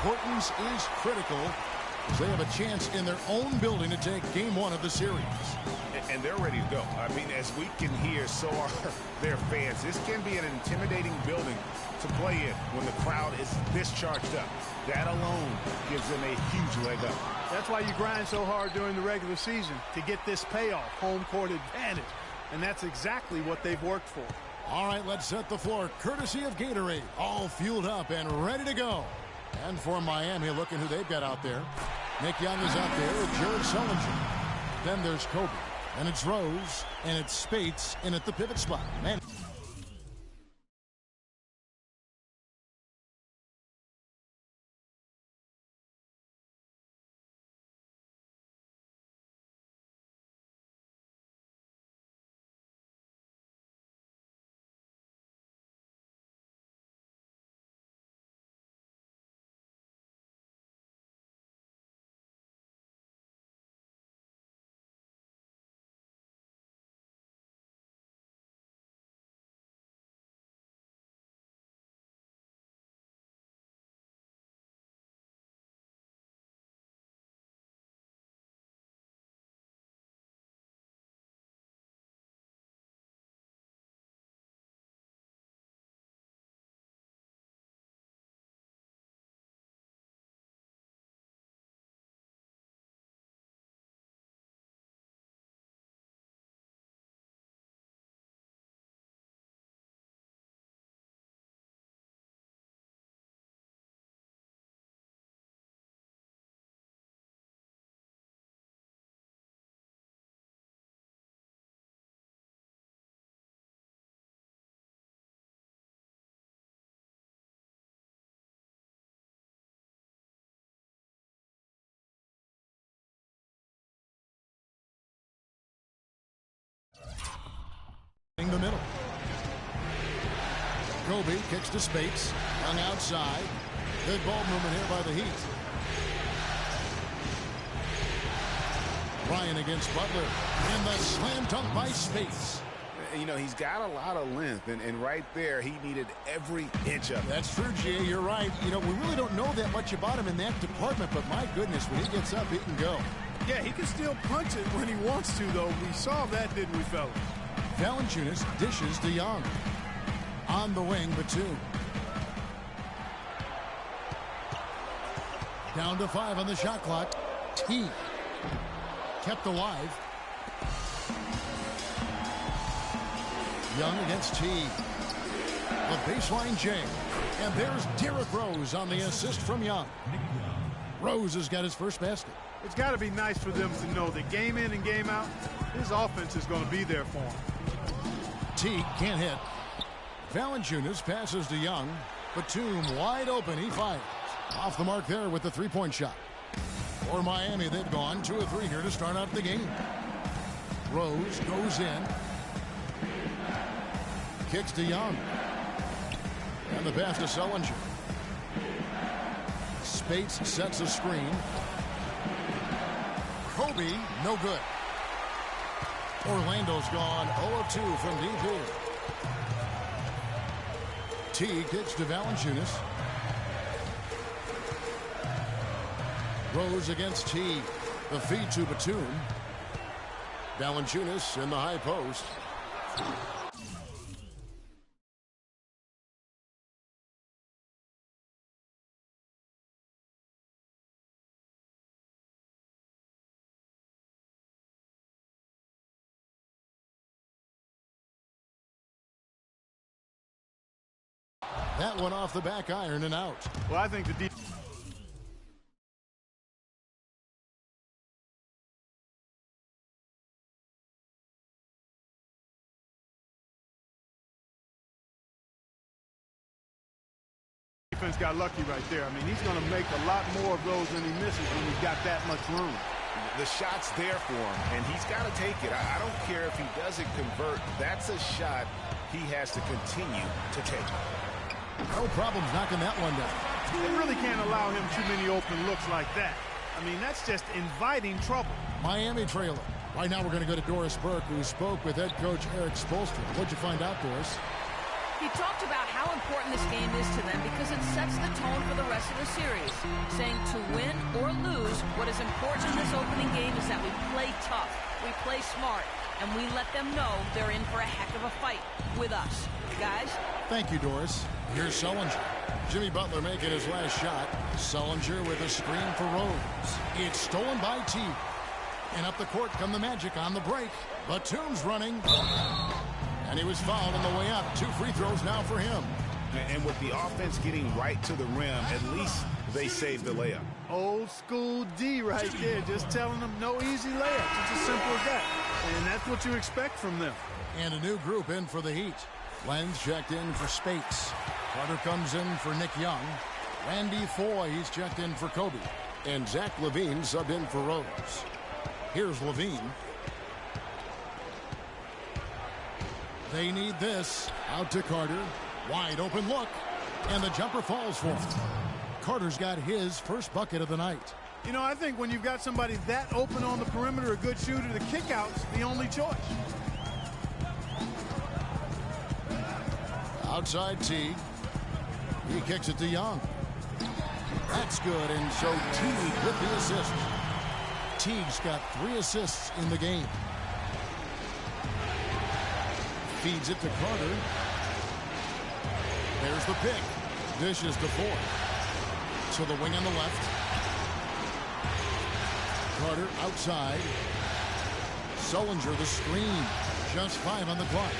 importance is critical as they have a chance in their own building to take game one of the series. And they're ready to go. I mean, as we can hear, so are their fans. This can be an intimidating building to play in when the crowd is this charged up. That alone gives them a huge leg up. That's why you grind so hard during the regular season, to get this payoff, home court advantage. And that's exactly what they've worked for. All right, let's set the floor courtesy of Gatorade. All fueled up and ready to go. And for Miami, looking who they've got out there. Nick Young is out there with Jared Sullinger. Then there's Kobe. And it's Rose. And it's Spates in at the pivot spot. Man. The middle. Kobe kicks to Spates. Young outside. Good ball movement here by the Heat. Ryan against Butler. And the slam dunk by Spates. You know, he's got a lot of length, and right there, he needed every inch of it. That's true, Jay. You're right. You know, we really don't know that much about him in that department, but my goodness, when he gets up, he can go. Yeah, he can still punch it when he wants to, though. We saw that, didn't we, fellas? Valanciunas dishes to Young. On the wing, Batum. Down to 5 on the shot clock. T. Kept alive. Young against T. The baseline J. And there's Derrick Rose on the assist from Young. Rose has got his first basket. It's got to be nice for them to know that game in and game out, his offense is going to be there for him. T can't hit. Valanciunas passes to Young. Batum wide open. He fires. Off the mark there with the three-point shot. For Miami, they've gone 2 of 3 here to start out the game. Rose goes in. Kicks to Young. And the pass to Sullinger. Spates sets a screen. Kobe, no good. Orlando's gone 0 of 2 from DP. T kicks to Valanciunas. Rose against T. The feed to Batum. Valanciunas in the high post. That one off the back iron and out. Well, I think the defense got lucky right there. I mean, he's going to make a lot more of those than he misses when he's got that much room. The shot's there for him, and he's got to take it. I don't care if he doesn't convert. That's a shot he has to continue to take. No problems knocking that one down. They really can't allow him too many open looks like that. I mean, that's just inviting trouble. Miami trailer. Right now we're going to go to Doris Burke, who spoke with head coach Eric Spoelstra. What'd you find out, Doris? He talked about how important this game is to them because it sets the tone for the rest of the series, saying to win or lose, what is important in this opening game is that we play tough, we play smart, and we let them know they're in for a heck of a fight with us. Guys? Thank you, Doris. Here's Sullinger. Jimmy Butler making his last shot. Sullinger with a screen for Rose. It's stolen by T. And up the court come the Magic on the break. Batum's running. And he was fouled on the way up. 2 free throws now for him. And with the offense getting right to the rim, at least they saved the layup. Old school D right there. Just telling them no easy layups. It's as simple as that. And that's what you expect from them. And a new group in for the Heat. Lenz checked in for Spates. Carter comes in for Nick Young. Randy Foy, he's checked in for Kobe. And Zach LaVine subbed in for Rose. Here's LaVine. They need this. Out to Carter. Wide open look. And the jumper falls for him. Carter's got his first bucket of the night. You know, I think when you've got somebody that open on the perimeter, a good shooter, the kickout's the only choice. Outside Teague. He kicks it to Young. That's good, and so Teague with the assist. Teague's got 3 assists in the game. Feeds it to Carter. There's the pick. Dishes to Ford. To the wing on the left. Carter outside. Sullinger the screen. Just 5 on the clock.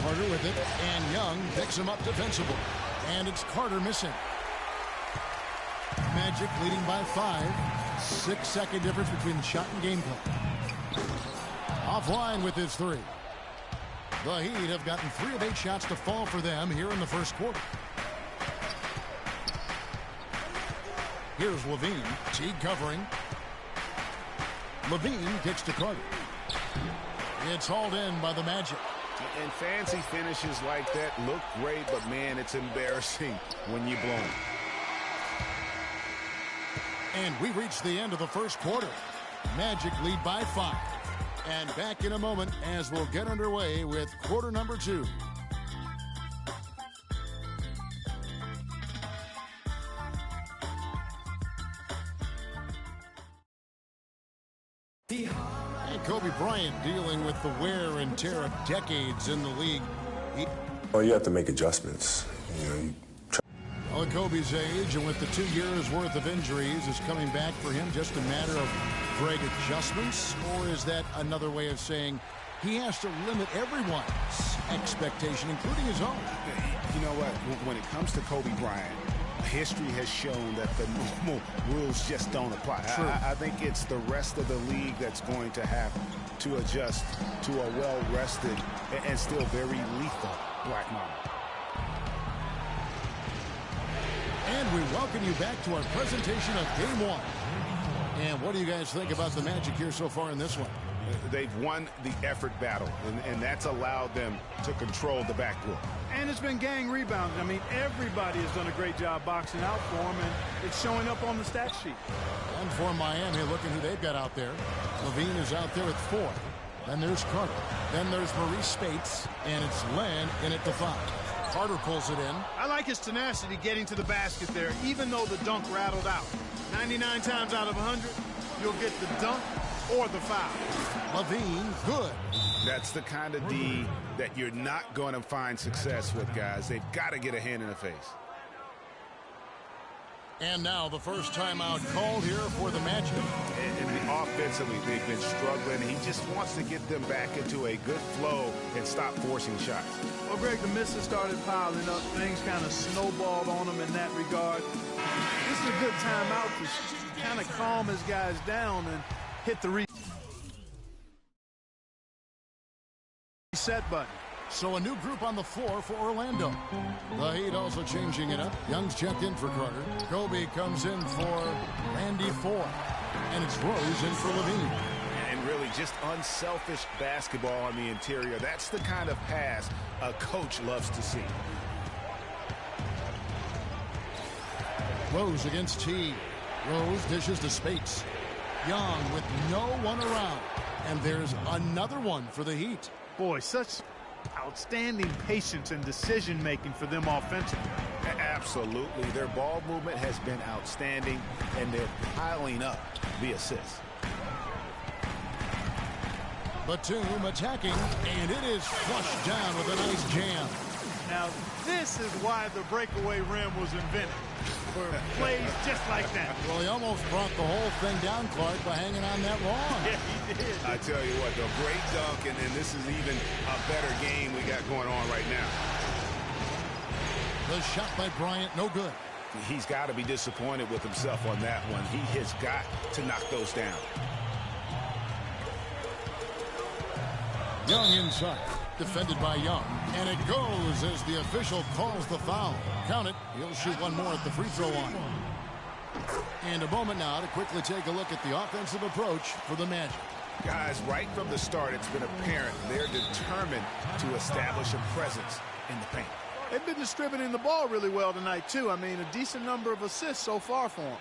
Carter with it, and Young picks him up defensively. And it's Carter missing. Magic leading by 5. 6-second difference between the shot and game clock. Offline with his 3. The Heat have gotten 3 of 8 shots to fall for them here in the first quarter. Here's LaVine. Teague covering. LaVine kicks to Carter. It's hauled in by the Magic. And fancy finishes like that look great, but man, it's embarrassing when you blow them. And we reach the end of the first quarter. Magic lead by 5. And back in a moment as we'll get underway with quarter number 2. And Kobe Bryant dealing with the wear and tear of decades in the league. Well, you have to make adjustments. You know, Well, at Kobe's age and with the 2 years worth of injuries, is coming back for him just a matter of great adjustments? Or is that another way of saying he has to limit everyone's expectation, including his own? You know what? When it comes to Kobe Bryant, history has shown that the normal rules just don't apply. I think it's the rest of the league that's going to have to adjust to a well-rested and still very lethal Black Mamba. And we welcome you back to our presentation of Game 1. And what do you guys think about the Magic here so far in this one? They've won the effort battle, and that's allowed them to control the backcourt. And it's been gang rebounding. I mean, everybody has done a great job boxing out for them, and it's showing up on the stat sheet. And for Miami, looking who they've got out there. LaVine is out there with 4. Then there's Carter. Then there's Maurice Spates, and it's Len in at the 5. Carter pulls it in. I like his tenacity getting to the basket there, even though the dunk rattled out. 99 times out of 100, you'll get the dunk or the foul. LaVine, good. That's the kind of D that you're not going to find success with, guys. They've got to get a hand in the face. And now the first timeout called here for the Magic. And offensively, they've been struggling. He just wants to get them back into a good flow and stop forcing shots. Well, Greg, the misses started piling up. Things kind of snowballed on him in that regard. This is a good timeout to kind of calm his guys down and hit the reset button. So a new group on the floor for Orlando. The Heat also changing it up. Young's checked in for Carter. Kobe comes in for Randy Foy. And it's Rose in for LaVine. And really just unselfish basketball on the interior. That's the kind of pass a coach loves to see. Rose against T. Rose dishes to Spates. Young with no one around. And there's another one for the Heat. Boy, such outstanding patience and decision-making for them offensively. Absolutely. Their ball movement has been outstanding, and they're piling up the assists. Batum attacking, and it is flushed down with a nice jam. Now, this is why the breakaway rim was invented, for plays just like that. Well, he almost brought the whole thing down, Clark, by hanging on that long. Yeah, he did. I tell you what, the great dunk, and this is even a better game we got going on right now. The shot by Bryant, no good. He's got to be disappointed with himself on that one. He has got to knock those down. Young inside, defended by Young, and it goes as the official calls the foul. Count it, he'll shoot one more at the free throw line. And a moment now to quickly take a look at the offensive approach for the Magic. Guys, right from the start, it's been apparent they're determined to establish a presence in the paint. They've been distributing the ball really well tonight, too. I mean, a decent number of assists so far for them.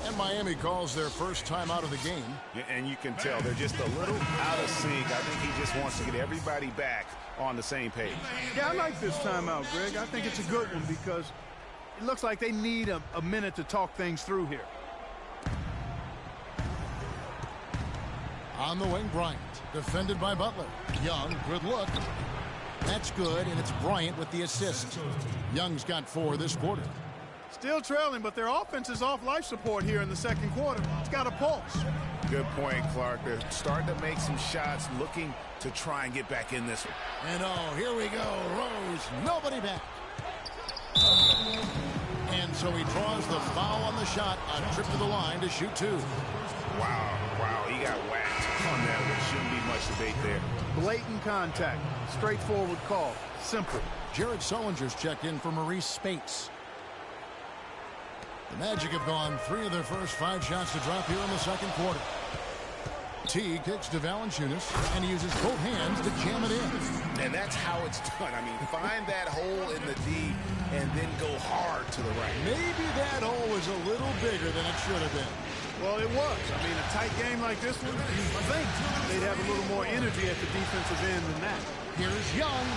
And Miami calls their first time out of the game. And you can tell they're just a little out of sync. I think he just wants to get everybody back on the same page. Yeah, I like this timeout, Greg. I think it's a good one because it looks like they need a minute to talk things through here. On the wing, Bryant, defended by Butler. Young, good look. That's good, and it's Bryant with the assist. Young's got 4 this quarter. Still trailing, but their offense is off life support here in the second quarter. It's got a pulse. Good point, Clark. They're starting to make some shots, looking to try and get back in this one. And oh, here we go. Rose, nobody back. And so he draws the foul on the shot. A trip to the line to shoot 2. Wow, he got whacked on that one. Shouldn't be much debate there. Blatant contact. Straightforward call. Simple. Jared Sullinger's checked in for Maurice Spates. The Magic have gone 3 of their first 5 shots to drop here in the second quarter. T kicks to Valanciunas, and he uses both hands to jam it in. And that's how it's done. I mean, find that hole in the D and then go hard to the right. Maybe that hole was a little bigger than it should have been. Well, it was. I mean, a tight game like this one, you think they'd have a little more energy at the defensive end than that. Here's Young,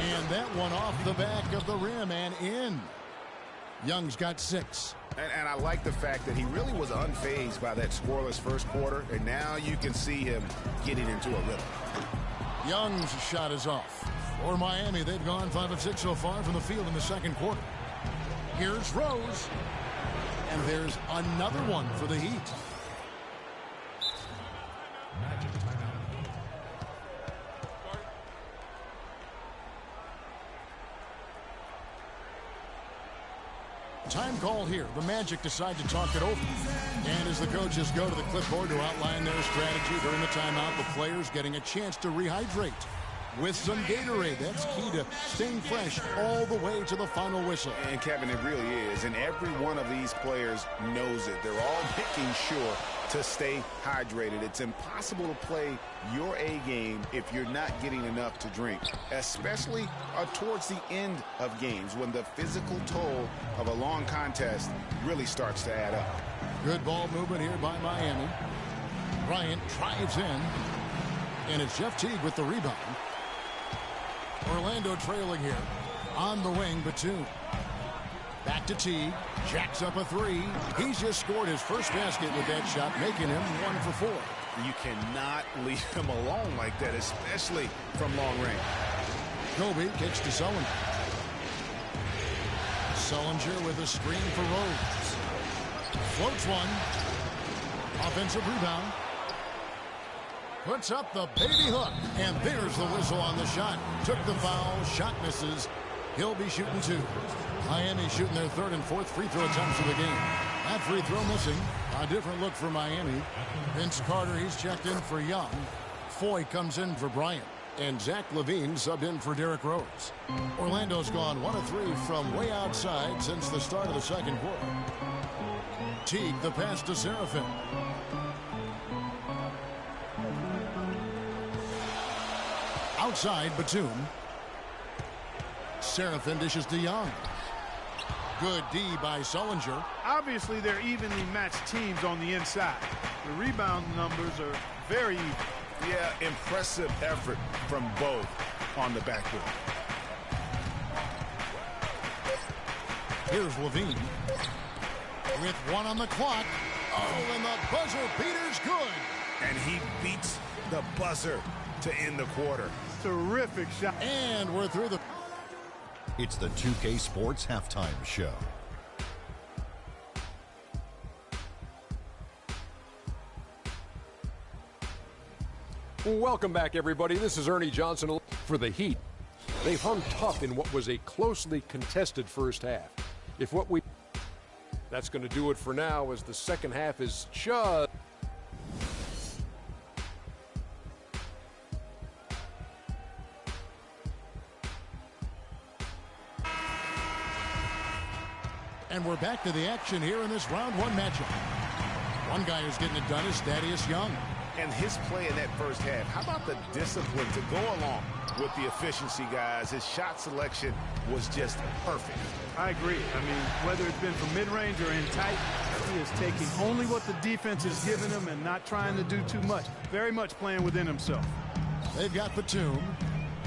and that one off the back of the rim and in. Young's got 6. And I like the fact that he really was unfazed by that scoreless first quarter, and now you can see him getting into a rhythm. Young's shot is off. For Miami, they've gone 5 of 6 so far from the field in the second quarter. Here's Rose. And there's another one for the Heat. Time called here. The Magic decide to talk it over. And as the coaches go to the clipboard to outline their strategy during the timeout, the players getting a chance to rehydrate with some Gatorade. That's key to staying fresh all the way to the final whistle. And Kevin, it really is. And every one of these players knows it. They're all making sure to stay hydrated. It's impossible to play your A game if you're not getting enough to drink, especially towards the end of games when the physical toll of a long contest really starts to add up. Good ball movement here by Miami. Bryant drives in, and it's Jeff Teague with the rebound. Orlando trailing here. On the wing, Batum. Back to Teague. Jacks up a 3. He's just scored his first basket with that shot, making him 1 for 4. You cannot leave him alone like that, especially from long range. Kobe kicks to Sullinger. Sullinger with a screen for Rose. Floats one. Offensive rebound. Puts up the baby hook, and there's the whistle on the shot. Took the foul, shot misses. He'll be shooting 2. Miami shooting their 3rd and 4th free throw attempts of the game. That free throw missing. A different look for Miami. Vince Carter, he's checked in for Young. Foy comes in for Bryant. And Zach LaVine subbed in for Derrick Rose. Orlando's gone 1 of 3 from way outside since the start of the second quarter. Teague, the pass to Serafin. Outside, Batum. Serafin dishes to Young. Good D by Sullinger. Obviously, they're evenly matched teams on the inside. The rebound numbers are very even. Yeah, impressive effort from both on the backboard. Here's Levine. With one on the clock. Oh, and the buzzer beater's good. And he beats the buzzer to end the quarter. Terrific shot. And we're through the... It's the 2K Sports Halftime Show. Welcome back, everybody. This is Ernie Johnson for the Heat. They've hung tough in what was a closely contested first half. That's going to do it for now as the second half is just... And we're back to the action here in this round one matchup. One guy who's getting it done is Thaddeus Young. And his play in that first half, how about the discipline to go along with the efficiency, guys? His shot selection was just perfect. I agree. I mean, whether it's been from mid-range or in tight, he is taking only what the defense is giving him and not trying to do too much. Very much playing within himself. They've got Batum.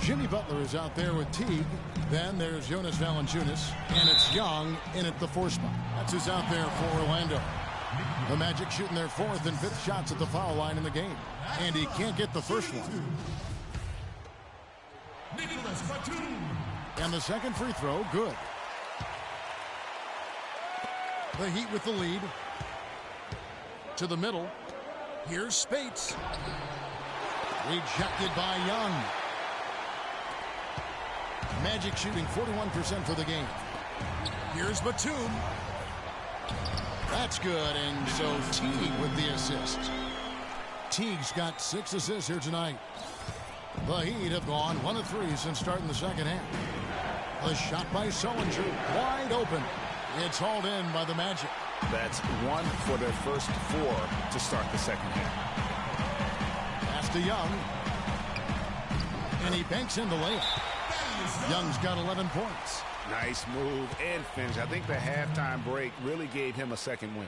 Jimmy Butler is out there with Teague. Then there's Jonas Valanciunas. And it's Young in at the 4 spot. That's who's out there for Orlando. The Magic shooting their 4th and 5th shots at the foul line in the game. And he can't get the first one. And the second free throw, good. The Heat with the lead. To the middle. Here's Spates. Rejected by Young. Magic shooting 41% for the game. Here's Batum. That's good, and so Teague with the assist. Teague's got 6 assists here tonight. The Heat have gone 1 of 3 since starting the second half. The shot by Sullinger, wide open. It's hauled in by the Magic. That's 1 for their first 4 to start the second half. Pass to Young. And he banks in the layup. Young's got 11 points. Nice move and finish. I think the halftime break really gave him a second win.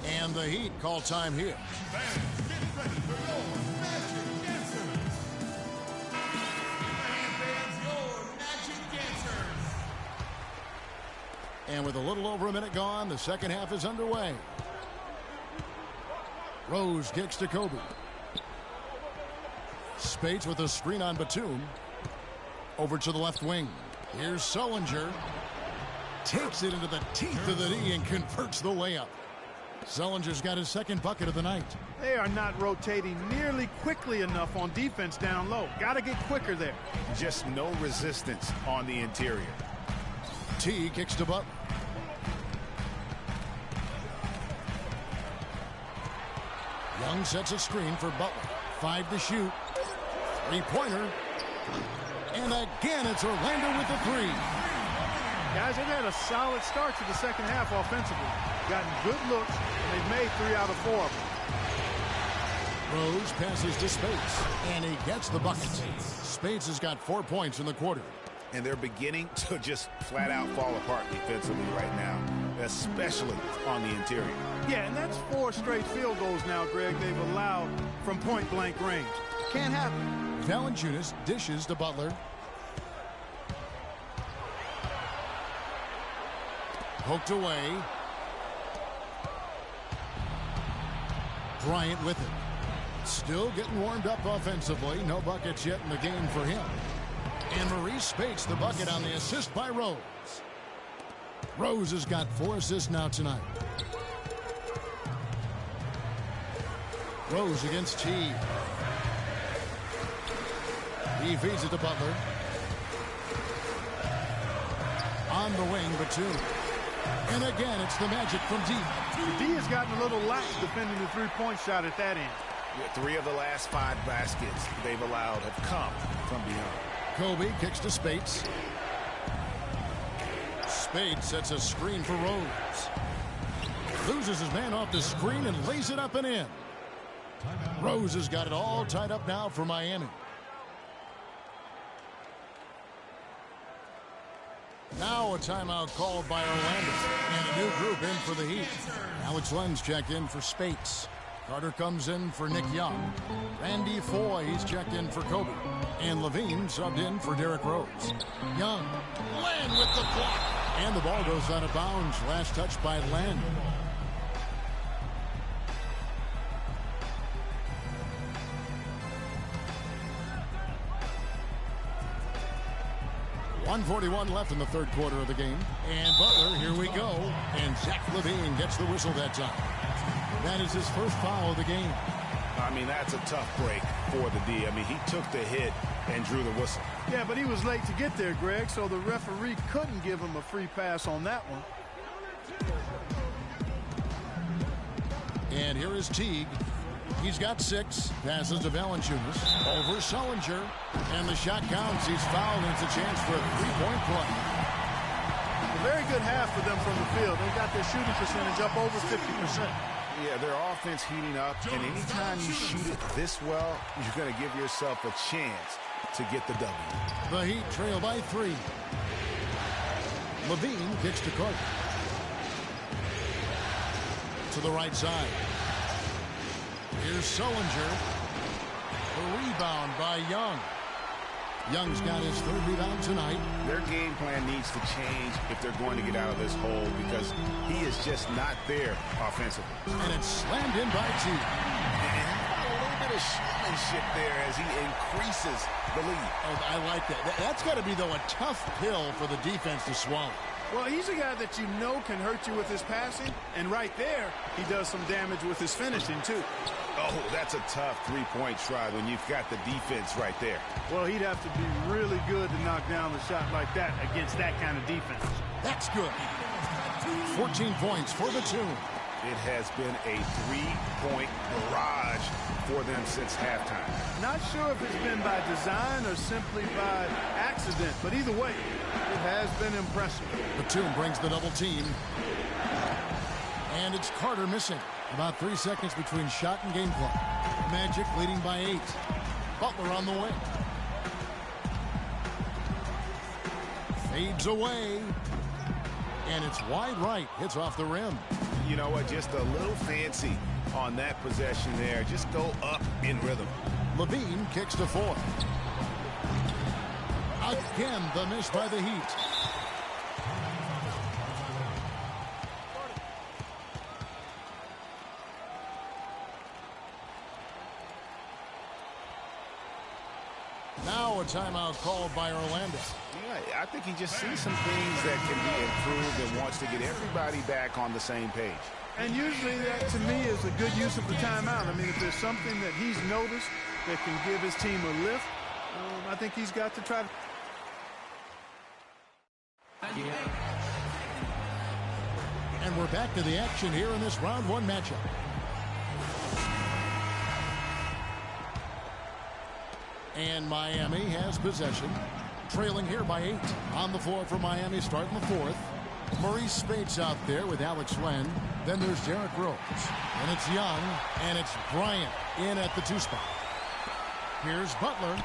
And the Heat call time here. And with a little over a minute gone, the second half is underway. Rose kicks to Kobe. Spates with a screen on Batum. Over to the left wing. Here's Sullinger. Takes it into the teeth of the knee and converts the layup. Sullinger's got his second bucket of the night. They are not rotating nearly quickly enough on defense down low. Got to get quicker there. Just no resistance on the interior. T kicks to Butler. Young sets a screen for Butler. 5 to shoot. 3-pointer. And again, it's Orlando with the 3. Guys, they've had a solid start to the second half offensively. Gotten good looks, and they've made 3 out of 4 of them. Rose passes to Spates, and he gets the bucket. Spates has got 4 points in the quarter. And they're beginning to just flat out fall apart defensively right now, especially on the interior. Yeah, and that's 4 straight field goals now, Greg, they've allowed from point-blank range. Can't happen. Valanciunas dishes to Butler. Poked away. Bryant with it. Still getting warmed up offensively. No buckets yet in the game for him. And Maurice Spates the bucket on the assist by Rose. Rose has got 4 assists now tonight. Rose against Teague. He feeds it to Butler. On the wing, Batum. And again, it's the Magic from deep. The D has gotten a little lax defending the three-point shot at that end. 3 of the last 5 baskets they've allowed have come from beyond. Kobe kicks to Spates. Spates sets a screen for Rose. Loses his man off the screen and lays it up and in. Rose has got it all tied up now for Miami. Now a timeout called by Orlando. And a new group in for the Heat. Alex Lenz checked in for Spates. Carter comes in for Nick Young. Randy Foy, he's checked in for Kobe. And Levine subbed in for Derrick Rose. Young, Len with the block. And the ball goes out of bounds. Last touch by Len. .141 left in the third quarter of the game. And Butler, here we go. And Zach LaVine gets the whistle that time. That is his first foul of the game. I mean, that's a tough break for the D. I mean, he took the hit and drew the whistle. Yeah, but he was late to get there, Greg, so the referee couldn't give him a free pass on that one. And here is Teague. He's got 6. Passes to Valanciunas. Over Sullinger. And the shot counts. He's fouled, and it's a chance for a three-point play. A very good half for them from the field. They got their shooting percentage up over 50%. Yeah, their offense heating up, and anytime you shoot it this well, you're going to give yourself a chance to get the W. The Heat trail by 3. Levine kicks to Carter. To the right side. Here's Sullinger. The rebound by Young. Young's got his third rebound tonight. Their game plan needs to change if they're going to get out of this hole because he is just not there offensively. And it's slammed in by Teague. And a little bit of showmanship there as he increases the lead. Oh, I like that. That's got to be, though, a tough pill for the defense to swallow. Well, he's a guy that you know can hurt you with his passing, and right there, he does some damage with his finishing, too. Oh, that's a tough three-point try when you've got the defense right there. Well, he'd have to be really good to knock down a shot like that against that kind of defense. That's good. 14 points for the two. It has been a three-point barrage for them since halftime. Not sure if it's been by design or simply by accident, but either way, it has been impressive. Batum brings the double team. And it's Carter missing. About 3 seconds between shot and game clock. Magic leading by 8. Butler on the wing. Fades away. And it's wide right. Hits off the rim. You know what? Just a little fancy on that possession there. Just go up in rhythm. Levine kicks to 4. Again, the miss by the Heat. Now a timeout called by Orlando. Yeah, I think he just sees some things that can be improved and wants to get everybody back on the same page. And usually that, to me, is a good use of the timeout. I mean, if there's something that he's noticed that can give his team a lift, I think he's got to try to... And we're back to the action here in this round 1 matchup. And Miami has possession, trailing here by 8. On the floor for Miami, starting the 4th. Maurice Spates out there with Alex Len. Then there's Derrick Rose. And it's Young, and it's Bryant in at the 2 spot. Here's Butler.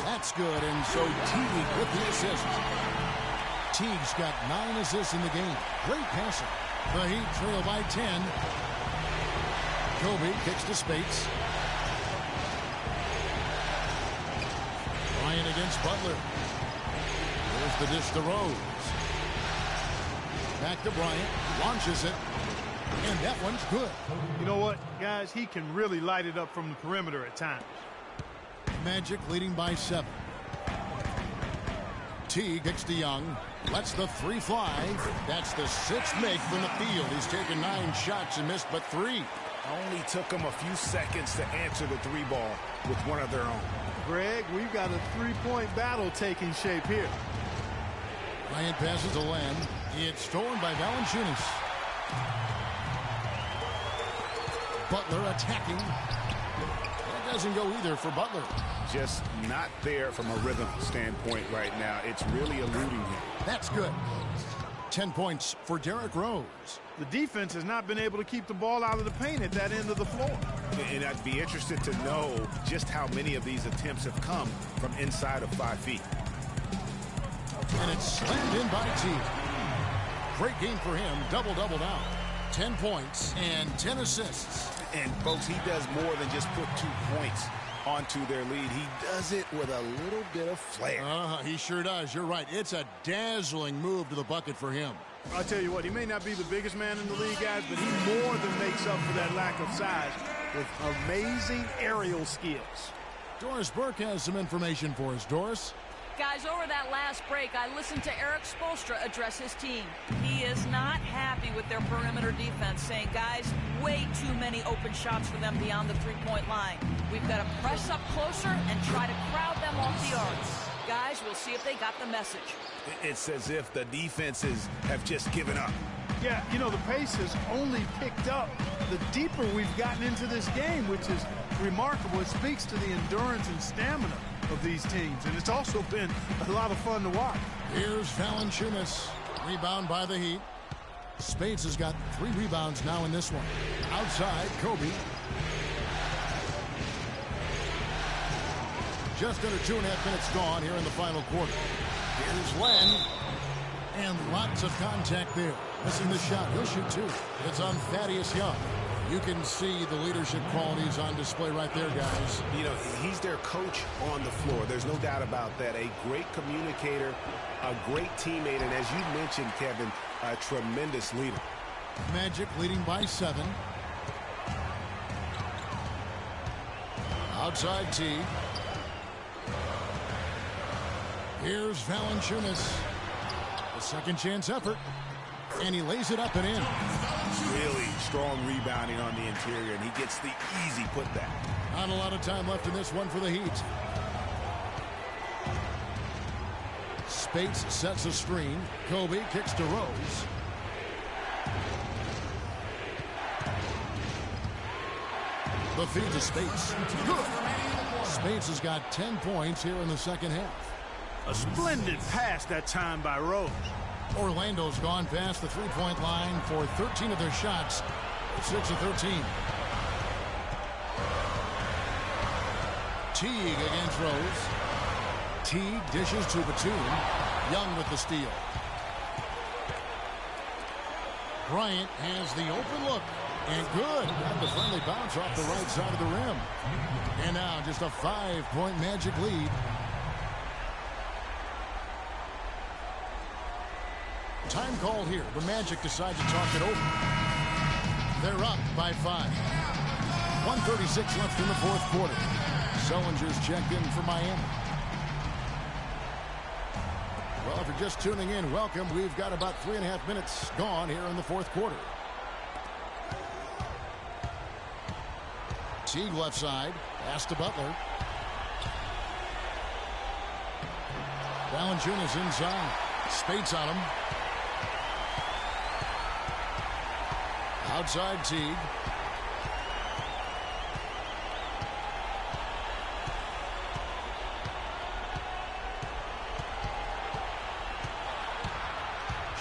That's good, and so Teague with the assist. Teague's got 9 assists in the game. Great passing. The Heat trail by 10. Kobe kicks to Spates. Bryant against Butler. There's the dish to Rose. Back to Bryant. Launches it. And that one's good. You know what, guys? He can really light it up from the perimeter at times. Magic leading by 7. Teague kicks to Young. Lets the 3 fly. That's the 6th make from the field. He's taken 9 shots and missed but 3. Only took them a few seconds to answer the 3 ball with one of their own. Greg, we've got a 3-point battle taking shape here. Bryant passes to Len. It's stolen by Valanciunas. Butler attacking. That doesn't go either for Butler. Just not there from a rhythm standpoint right now. It's really eluding him. That's good. 10 points for Derrick Rose. The defense has not been able to keep the ball out of the paint at that end of the floor. And I'd be interested to know just how many of these attempts have come from inside of 5 feet. And it's slammed in by Teague. Great game for him. Double-double now. 10 points and 10 assists. And, folks, he does more than just put 2 points onto their lead. He does it with a little bit of flair. He sure does. You're right. It's a dazzling move to the bucket for him. I'll tell you what, he may not be the biggest man in the league, guys, but he more than makes up for that lack of size with amazing aerial skills. Doris Burke has some information for us. Doris? Guys, over that last break, I listened to Eric Spoelstra address his team. He is not happy with their perimeter defense, saying, guys, way too many open shots for them beyond the three-point line. We've got to press up closer and try to crowd them off the arc. Guys, we'll see if they got the message. It's as if the defenses have just given up. Yeah, you know, the pace has only picked up the deeper we've gotten into this game, which is remarkable. It speaks to the endurance and stamina of these teams, and it's also been a lot of fun to watch. Here's Valanciunas. Rebound by the Heat. Spades has got 3 rebounds now in this one. Outside, Kobe. Just under 2.5 minutes gone here in the final quarter. Here's Len. And lots of contact there. Missing the shot. He'll shoot 2. It's on Thaddeus Young. You can see the leadership qualities on display right there, guys. You know, he's their coach on the floor. There's no doubt about that. A great communicator, a great teammate, and as you mentioned, Kevin, a tremendous leader. Magic leading by 7. Outside T. Here's Valanciunas. A second chance effort. And he lays it up and in. Really strong rebounding on the interior, and he gets the easy putback. Not a lot of time left in this one for the Heat. Spates sets a screen. Kobe kicks to Rose. The feed to Spates. Good. Spates has got 10 points here in the second half. A splendid pass that time by Rose. Orlando's gone past the three-point line for 13 of their shots. 6 of 13. Teague against Rose. Teague dishes to Batum. Young with the steal. Bryant has the open look. And good. Got the friendly bounce off the right side of the rim. And now just a 5-point Magic lead. Time call here. The Magic decide to talk it over. They're up by 5. 1:36 left in the fourth quarter. Sullinger's checked in for Miami. Well, if you're just tuning in, welcome. We've got about 3.5 minutes gone here in the fourth quarter. Teague left side. Pass to Butler. Valanciunas inside. Spates on him. Outside Teague.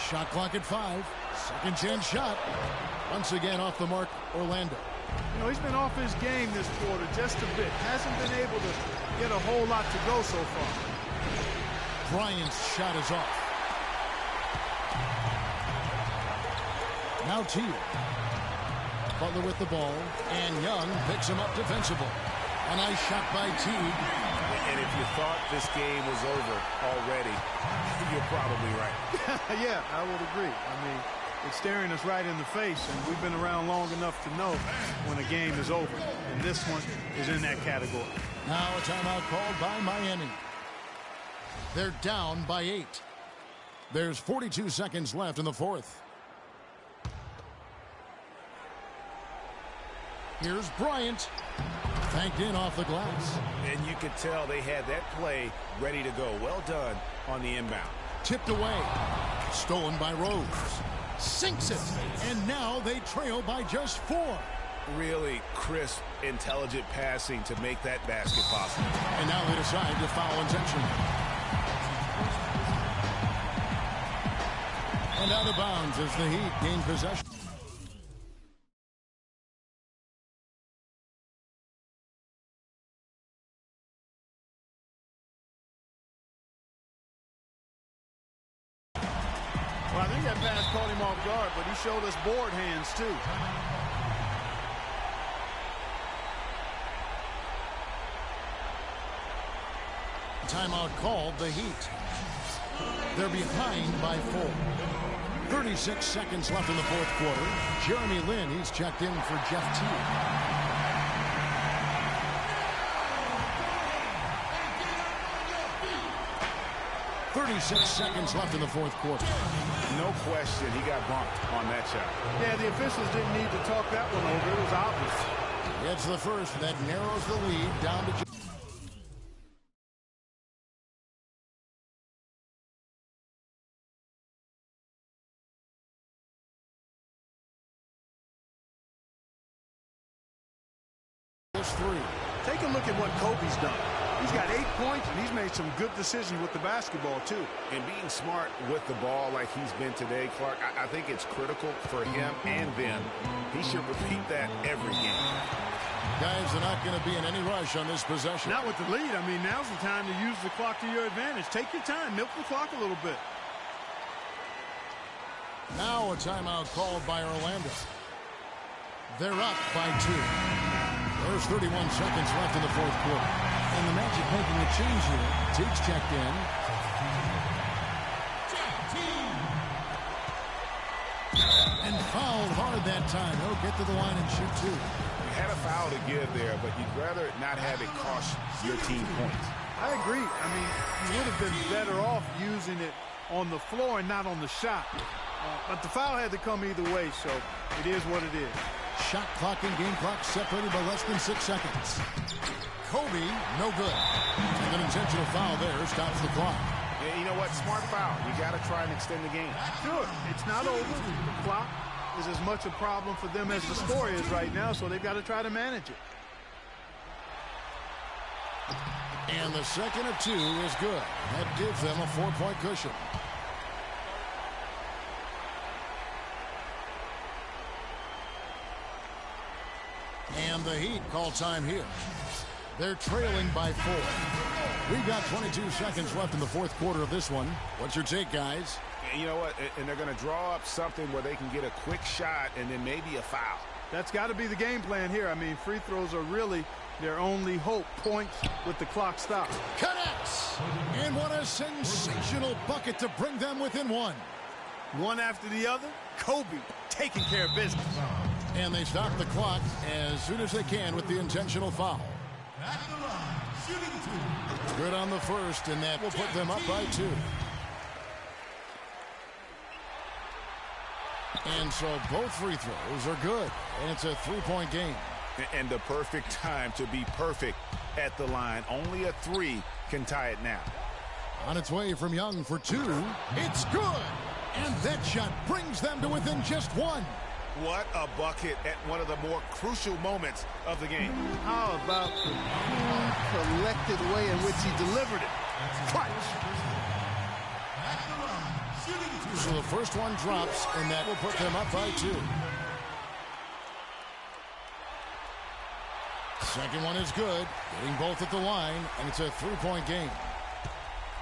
Shot clock at 5. Second chance shot. Once again off the mark, Orlando. You know, he's been off his game this quarter just a bit. Hasn't been able to get a whole lot to go so far. Bryant's shot is off. Now Teague. Butler with the ball, and Young picks him up defensively. A nice shot by Teague. And if you thought this game was over already, you're probably right. Yeah, I would agree. I mean, it's staring us right in the face, and we've been around long enough to know when a game is over. And this one is in that category. Now a timeout called by Miami. They're down by 8. There's 42 seconds left in the fourth. Here's Bryant. Banked in off the glass. And you could tell they had that play ready to go. Well done on the inbound. Tipped away. Stolen by Rose. Sinks it. And now they trail by just 4. Really crisp, intelligent passing to make that basket possible. And now they decide to foul intentionally. And out of bounds as the Heat gain possession. Well, I think that pass caught him off guard, but he showed us board hands, too. timeout called, the Heat. They're behind by 4. 36 seconds left in the fourth quarter. Jeremy Lin, he's checked in for Jeff Teague. .36 seconds left in the fourth quarter. No question, he got bumped on that shot. Yeah, the officials didn't need to talk that one over. It was obvious. It's the first that narrows the lead down to just 3. Take a look at what Kobe's done. He's got 8 points, and he's made some good decisions with the basketball, too. And being smart with the ball like he's been today, Clark, I think it's critical for him and them. He should repeat that every game. Guys are not going to be in any rush on this possession. Not with the lead. I mean, now's the time to use the clock to your advantage. Take your time. Milk the clock a little bit. Now a timeout called by Orlando. They're up by 2. There's 31 seconds left in the fourth quarter. And the Magic making a change here. Teague's checked in. And fouled hard that time. He'll get to the line and shoot 2. You had a foul to give there, but you'd rather not have it cost your team points. I agree. I mean, you would have been better off using it on the floor and not on the shot. But the foul had to come either way, so it is what it is. Shot clock and game clock separated by less than 6 seconds. Kobe, no good. And an intentional foul there stops the clock. And you know what? Smart foul. You got to try and extend the game. Sure, it's not over. The clock is as much a problem for them as the score is right now, so they've got to try to manage it. And the second of 2 is good. That gives them a 4-point cushion. And the Heat call time here. They're trailing by 4. We've got 22 seconds left in the fourth quarter of this one. What's your take, guys? You know what? And they're going to draw up something where they can get a quick shot and then maybe a foul. That's got to be the game plan here. I mean, free throws are really their only hope. Points with the clock stopped. Connects! And what a sensational bucket to bring them within 1. One after the other, Kobe taking care of business. And they stop the clock as soon as they can with the intentional foul. Good on the first, and that will put them up by 2. And so both free throws are good, and it's a 3-point game. And the perfect time to be perfect at the line. Only a 3 can tie it now. On its way from Young for 2. It's good! And that shot brings them to within just 1. What a bucket at one of the more crucial moments of the game. How about the cool, collected way in which he delivered it? Clutch! So the first one drops, and that will put them up by 2. Second one is good, getting both at the line, and it's a 3-point game.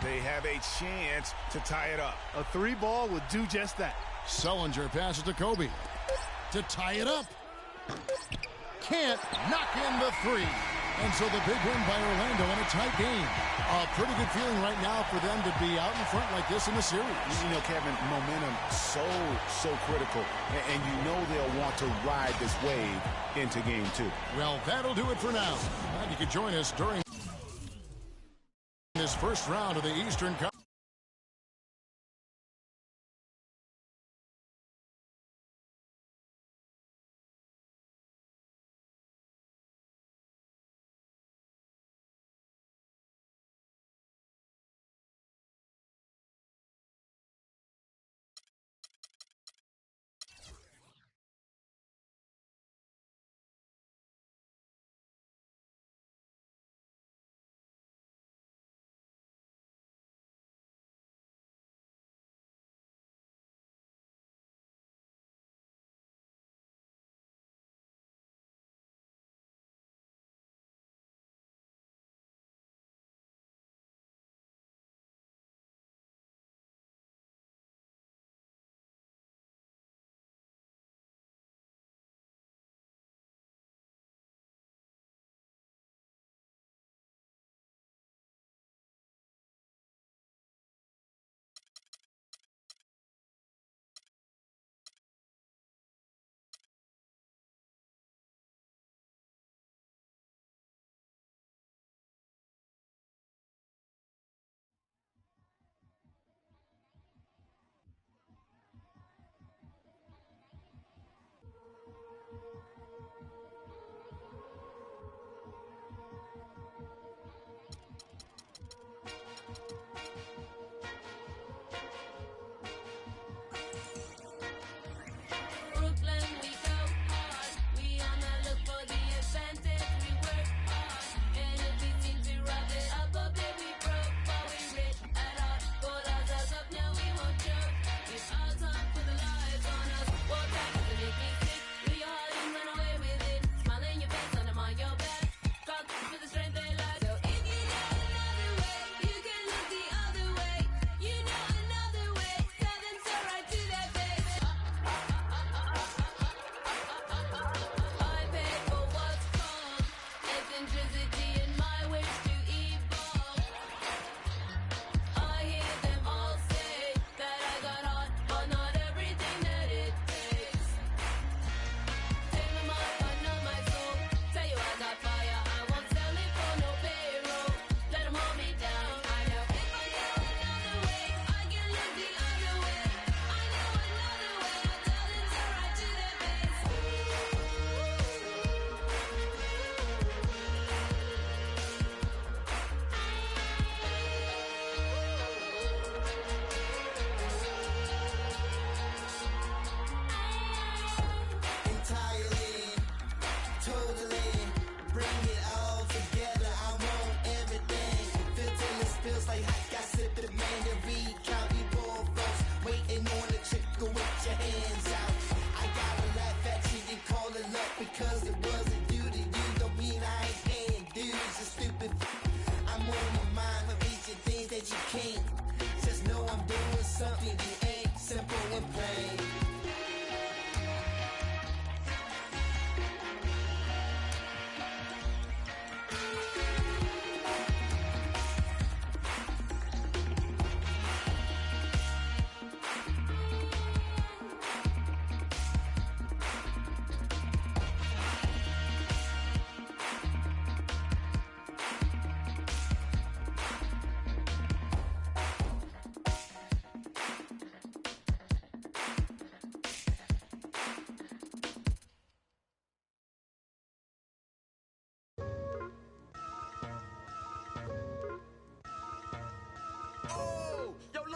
They have a chance to tie it up. A 3 ball would do just that. Sullinger passes to Kobe to tie it up. Can't knock in the 3. And so the big win by Orlando in a tight game. A pretty good feeling right now for them to be out in front like this in the series. You know, Kevin, momentum so critical. And you know they'll want to ride this wave into game 2. Well, that'll do it for now. And you can join us during this first round of the Eastern Conference.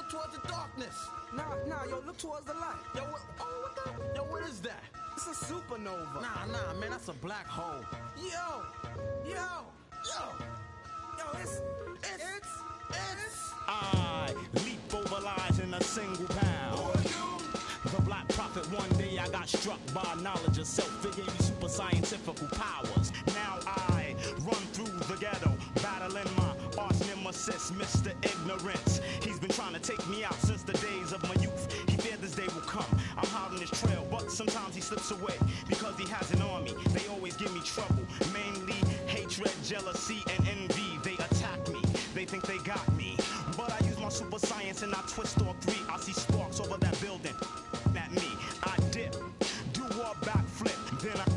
look towards the darkness. Nah, yo, look towards the light. Yo, what is that? It's a supernova. Nah, man, that's a black hole. Yo, it's I leap over lies in a single pound. The black prophet, one day I got struck by knowledge of self. It gave me super scientific powers. Now I run through the ghetto, battling my arch nemesis, Mr. Ignorance. He's been trying to take me out since the days of my youth. He feared this day will come. I'm hot on his trail, but sometimes he slips away because he has an army. They always give me trouble, mainly hatred, jealousy, and envy. They attack me. They think they got me. But I use my super science and I twist all three. I see sparks over that building at me. I dip, do a backflip, then I